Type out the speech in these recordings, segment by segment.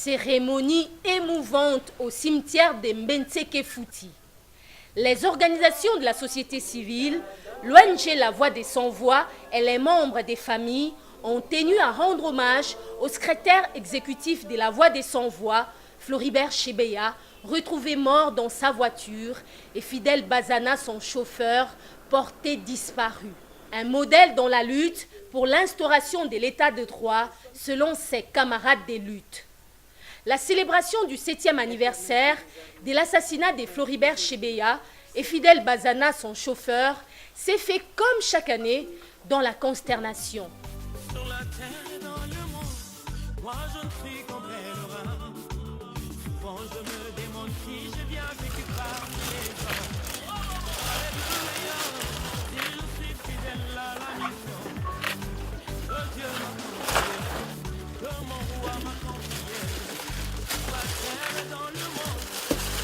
Cérémonie émouvante au cimetière de Mbenseke Fouti. Les organisations de la société civile, l'ONG La Voix des Sans-Voix et les membres des familles ont tenu à rendre hommage au secrétaire exécutif de La Voix des Sans-Voix, Floribert Chebeya, retrouvé mort dans sa voiture, et Fidel Bazana, son chauffeur, porté disparu. Un modèle dans la lutte pour l'instauration de l'état de droit selon ses camarades de lutte. La célébration du 7e anniversaire de l'assassinat de Floribert Chebeya et Fidel Bazana, son chauffeur, s'est fait comme chaque année dans la consternation. Sur la terre et dans le monde, moi je ne suis qu'en pèlerin. Souvent je me demande qui j'ai bien vécu parmi les gens. Alléluia, si je suis fidèle à la mission que Dieu m'a confiée, que mon roi m'a confiée. Sur la terre et dans le monde,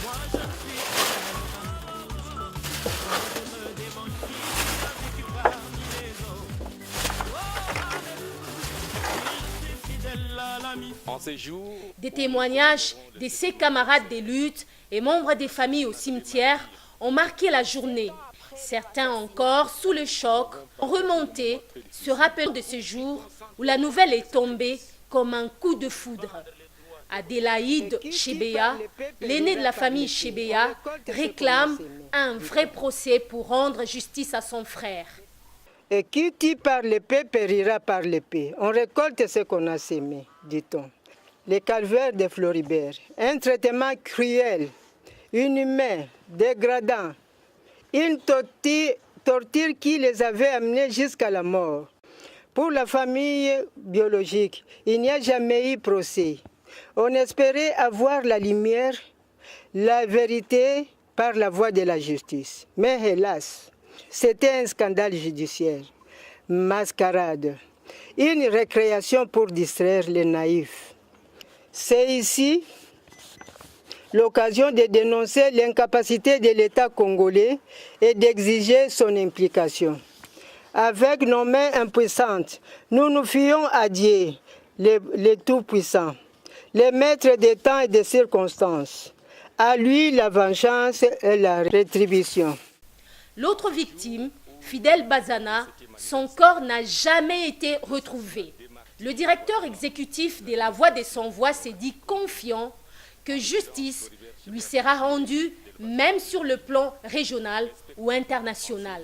moi je ne suis qu'en pèlerin. Souvent je me demande qui j'ai bien vécu parmi les autres. En ces jours, des témoignages de ses camarades de lutte et membres des familles au cimetière ont marqué la journée. Certains encore, sous le choc, ont remonté, se rappelant de ce jour où la nouvelle est tombée comme un coup de foudre. Adélaïde Chebeya, l'aînée de la famille Chebeya, réclame un vrai procès pour rendre justice à son frère. Et qui tue par l'épée périra par l'épée. On récolte ce qu'on a semé, dit-on. Les calvaires de Floribert, un traitement cruel, inhumain, dégradant, une torture qui les avait amenés jusqu'à la mort. Pour la famille biologique, il n'y a jamais eu procès. On espérait avoir la lumière, la vérité par la voie de la justice. Mais hélas, c'était un scandale judiciaire, mascarade, une récréation pour distraire les naïfs. C'est ici l'occasion de dénoncer l'incapacité de l'État congolais et d'exiger son implication. Avec nos mains impuissantes, nous nous fions à Dieu, le Tout-Puissant, le maître des temps et des circonstances. À lui la vengeance et la rétribution. L'autre victime, Fidel Bazana, son corps n'a jamais été retrouvé. Le directeur exécutif de La Voix des Sans-Voix s'est dit confiant que justice lui sera rendue même sur le plan régional ou international.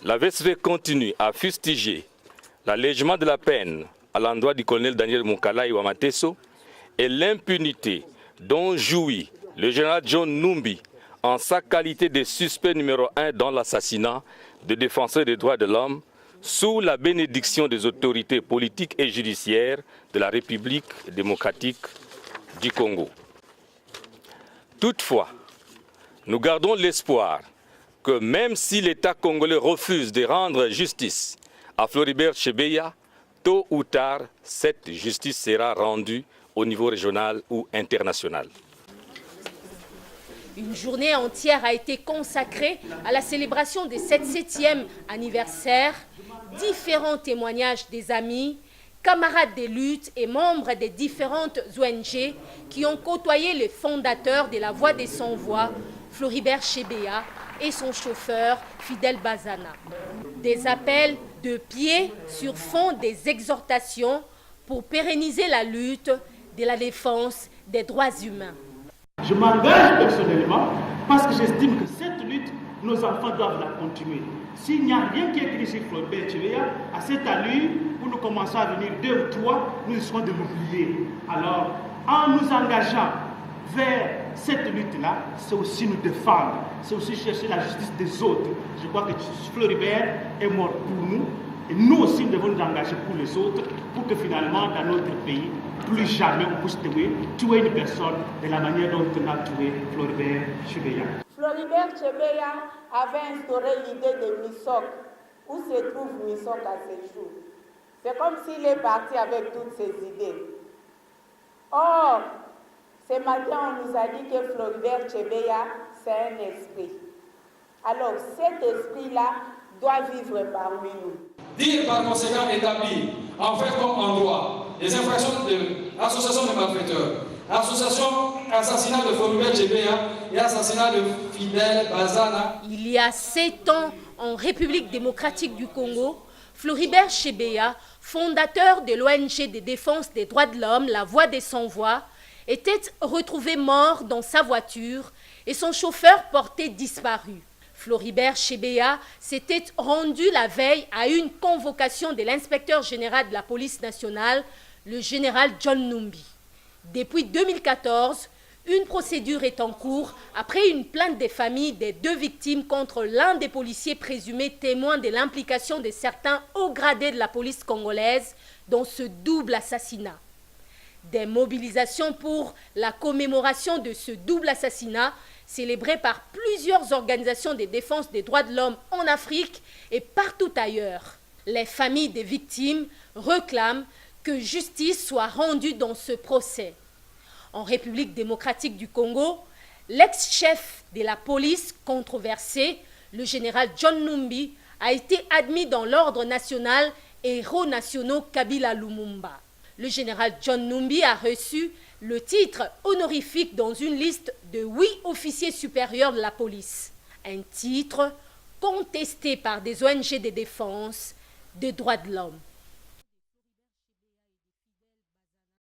la VSV continue à fustiger l'allègement de la peine à l'endroit du colonel Daniel Moukala Iwamateso et l'impunité dont jouit le général John Numbi en sa qualité de suspect numéro 1 dans l'assassinat de défenseurs des droits de l'homme sous la bénédiction des autorités politiques et judiciaires de la République démocratique du Congo. Toutefois, nous gardons l'espoir que même si l'État congolais refuse de rendre justice à Floribert Chebeya, tôt ou tard, cette justice sera rendue au niveau régional ou international. Une journée entière a été consacrée à la célébration de cette 7e anniversaire. Différents témoignages des amis, camarades de lutte et membres des différentes ONG qui ont côtoyé le fondateur de La Voix des Sans-Voix, Floribert Chebeya, et son chauffeur, Fidel Bazana. Des appels de pied sur fond des exhortations pour pérenniser la lutte de la défense des droits humains. Je m'engage personnellement parce que j'estime que cette lutte, nos enfants doivent la continuer. S'il n'y a rien qui est écrit sur Floribert Chebeya, à cette allure, où nous commençons à venir 2 ou 3, nous serons de l'oublier. Alors, en nous engageant vers cette lutte-là, c'est aussi nous défendre, c'est aussi chercher la justice des autres. Je crois que Floribert est mort pour nous, et nous aussi nous devons nous engager pour les autres, pour que finalement, dans notre pays, plus jamais on puisse tuer une personne de la manière dont on a tué Floribert Chebeya. Floribert Chebeya avait instauré l'idée de MISOC. Où se trouve MISOC à ce jour? C'est comme s'il est parti avec toutes ses idées. Or, ce matin, on nous a dit que Floribert Chebeya, c'est un esprit. Alors, cet esprit-là doit vivre parmi nous. Dire par conséquent établir, en fait comme en droit, les infractions de l'association de malfaiteurs, Association assassinat de Floribert Chebeya et assassinat de Fidel Bazana. Il y a 7 ans, en République démocratique du Congo, Floribert Chebeya, fondateur de l'ONG de défense des droits de l'homme, La Voix des Sans-Voix, était retrouvé mort dans sa voiture et son chauffeur porté disparu. Floribert Chebeya s'était rendu la veille à une convocation de l'inspecteur général de la police nationale, le général John Numbi. Depuis 2014, une procédure est en cours après une plainte des familles des 2 victimes contre l'un des policiers présumés témoins de l'implication de certains hauts gradés de la police congolaise dans ce double assassinat. Des mobilisations pour la commémoration de ce double assassinat célébré par plusieurs organisations de défense des droits de l'homme en Afrique et partout ailleurs. Les familles des victimes réclament que justice soit rendue dans ce procès. En République démocratique du Congo, l'ex-chef de la police controversé, le général John Numbi, a été admis dans l'ordre national Héros nationaux Kabila Lumumba. Le général John Numbi a reçu le titre honorifique dans une liste de 8 officiers supérieurs de la police. Un titre contesté par des ONG de défense des droits de l'homme.